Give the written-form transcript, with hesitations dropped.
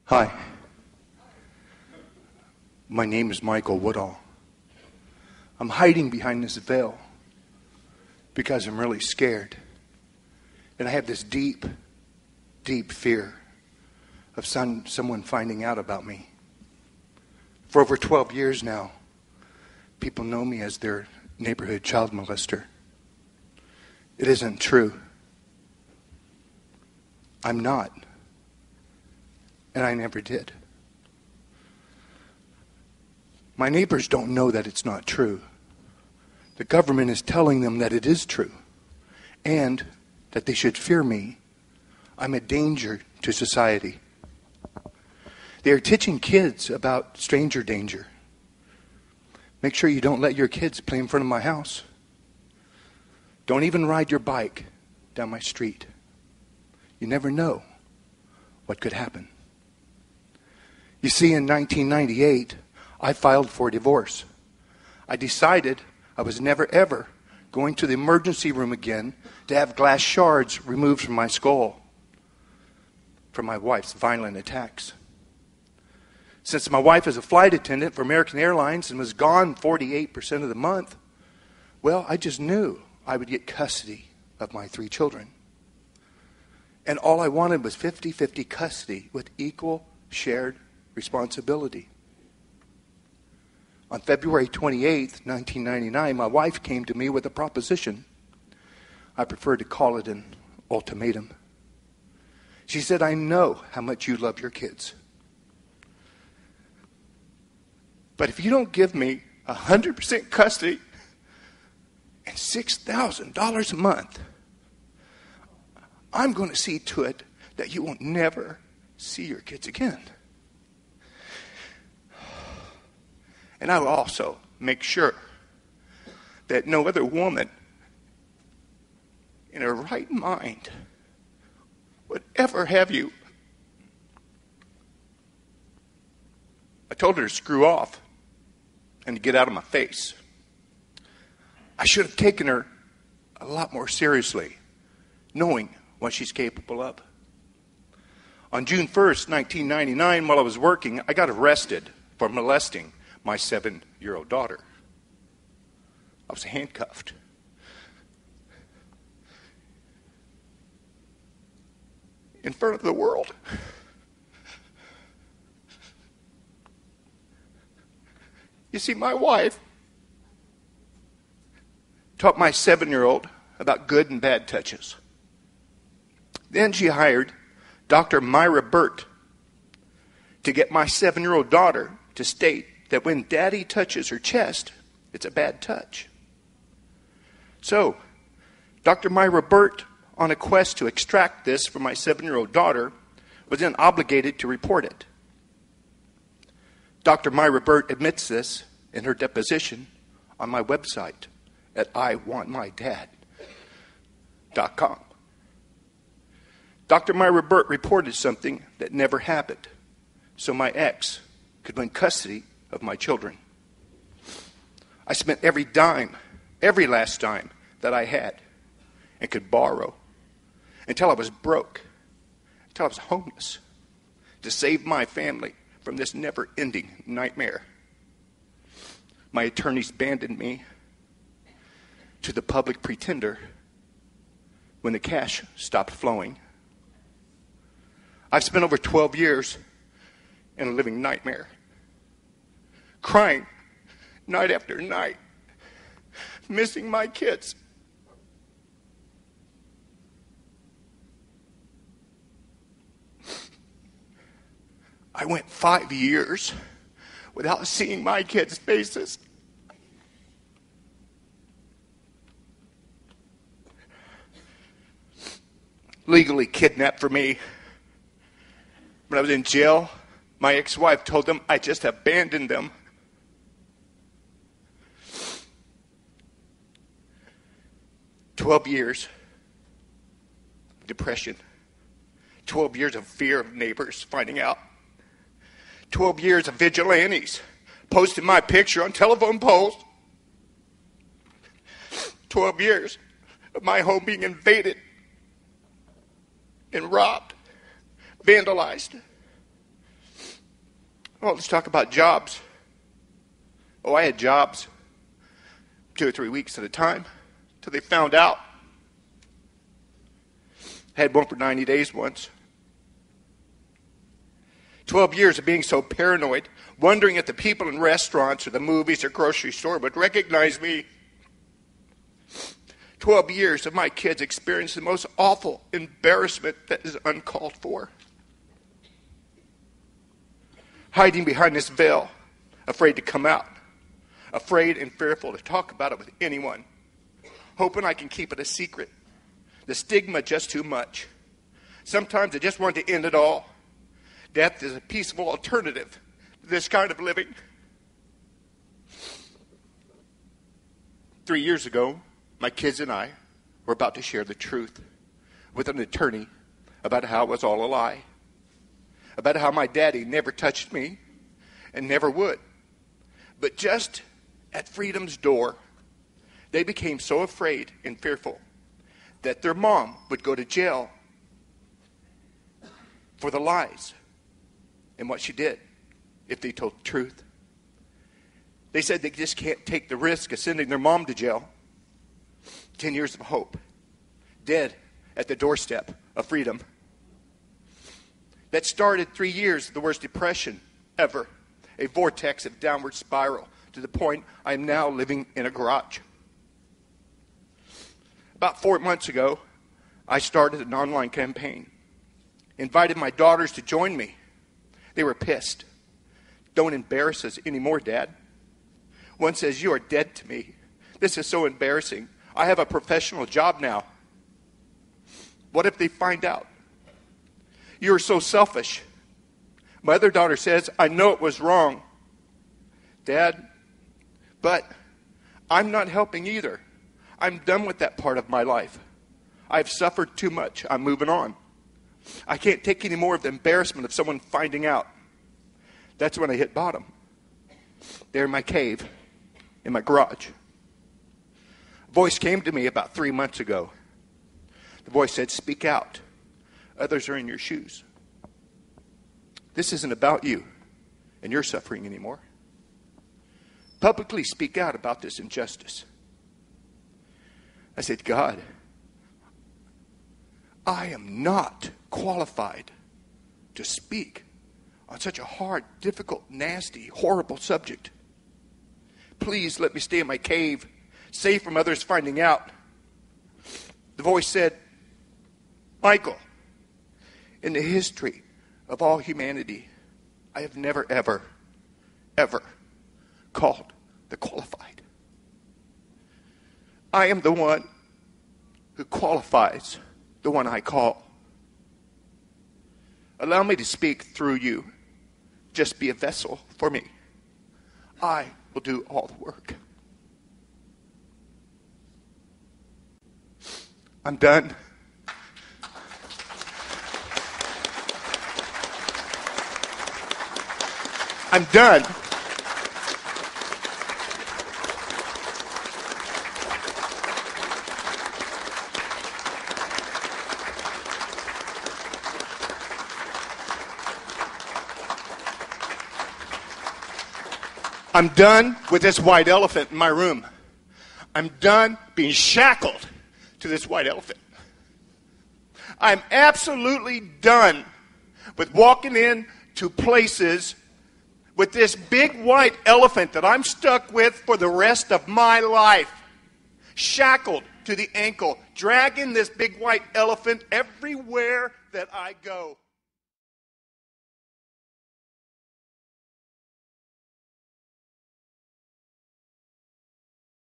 Hi. My name is Michael Woodall. I'm hiding behind this veil because I'm really scared. And I have this deep, deep fear of someone finding out about me. For over 12 years now, people know me as their neighborhood child molester. It isn't true. I'm not. And I never did. My neighbors don't know that it's not true. The government is telling them that it is true and that they should fear me. I'm a danger to society. They are teaching kids about stranger danger. Make sure you don't let your kids play in front of my house. Don't even ride your bike down my street. You never know what could happen. You see, in 1998, I filed for divorce. I decided I was never, ever going to the emergency room again to have glass shards removed from my skull from my wife's violent attacks. Since my wife is a flight attendant for American Airlines and was gone 48% of the month, well, I just knew I would get custody of my 3 children. And all I wanted was 50-50 custody with equal shared responsibility. On February 28th, 1999, my wife came to me with a proposition. I prefer to call it an ultimatum. She said, I know how much you love your kids. But if you don't give me 100% custody and $6,000 a month, I'm going to see to it that you will never see your kids again. And I will also make sure that no other woman in her right mind would ever have you. I told her to screw off and to get out of my face. I should have taken her a lot more seriously, knowing what she's capable of. On June 1st, 1999, while I was working, I got arrested for molesting my 7-year-old daughter. I was handcuffed. In front of the world. You see, my wife taught my 7-year-old about good and bad touches. Then she hired Dr. Myra Burt to get my 7-year-old daughter to state that when daddy touches her chest, it's a bad touch. So, Dr. Myra Burt, on a quest to extract this from my 7-year-old daughter, was then obligated to report it. Dr. Myra Burt admits this in her deposition on my website at iwantmydad.com. Dr. Myra Burt reported something that never happened, so my ex could win custody of my children. I spent every dime, every last dime that I had and could borrow until I was broke, until I was homeless, to save my family from this never-ending nightmare. My attorneys abandoned me to the public pretender when the cash stopped flowing. I've spent over 12 years in a living nightmare, crying night after night, missing my kids. I went 5 years without seeing my kids' faces. Legally kidnapped for me. When I was in jail, my ex-wife told them I just abandoned them. "12 years of depression. 12 years of fear of neighbors finding out. 12 years of vigilantes posting my picture on telephone poles. 12 years of my home being invaded and robbed, vandalized. Oh, let's talk about jobs. Oh, I had jobs 2 or 3 weeks at a time till they found out. I had one for 90 days once. 12 years of being so paranoid, wondering if the people in restaurants or the movies or grocery store would recognize me. 12 years of my kids experiencing the most awful embarrassment that is uncalled for. Hiding behind this veil, afraid to come out, afraid and fearful to talk about it with anyone, hoping I can keep it a secret. The stigma just too much. Sometimes I just want to end it all. Death is a peaceful alternative to this kind of living. 3 years ago, my kids and I were about to share the truth with an attorney about how it was all a lie, about how my daddy never touched me and never would. But just at freedom's door, they became so afraid and fearful that their mom would go to jail for the lies and what she did if they told the truth. They said they just can't take the risk of sending their mom to jail. 10 years of hope, dead at the doorstep of freedom. That started 3 years of the worst depression ever, a vortex of downward spiral to the point I am now living in a garage. About 4 months ago, I started an online campaign, invited my daughters to join me. They were pissed. Don't embarrass us anymore, Dad. One says, you are dead to me. This is so embarrassing. I have a professional job now. What if they find out? You are so selfish. My other daughter says, I know it was wrong, Dad, but I'm not helping either. I'm done with that part of my life. I've suffered too much. I'm moving on. I can't take any more of the embarrassment of someone finding out. That's when I hit bottom. There in my cave, in my garage. A voice came to me about 3 months ago. The voice said, speak out. Others are in your shoes. This isn't about you and your suffering anymore. Publicly speak out about this injustice. I said, God, I am not qualified to speak on such a hard, difficult, nasty, horrible subject. Please let me stay in my cave, safe from others finding out. The voice said, Michael, in the history of all humanity, I have never, ever, ever called the qualified. I am the one who qualifies the one I call. Allow me to speak through you. Just be a vessel for me. I will do all the work. I'm done. I'm done. I'm done with this white elephant in my room. I'm done being shackled to this white elephant. I'm absolutely done with walking into places with this big white elephant that I'm stuck with for the rest of my life. Shackled to the ankle, dragging this big white elephant everywhere that I go.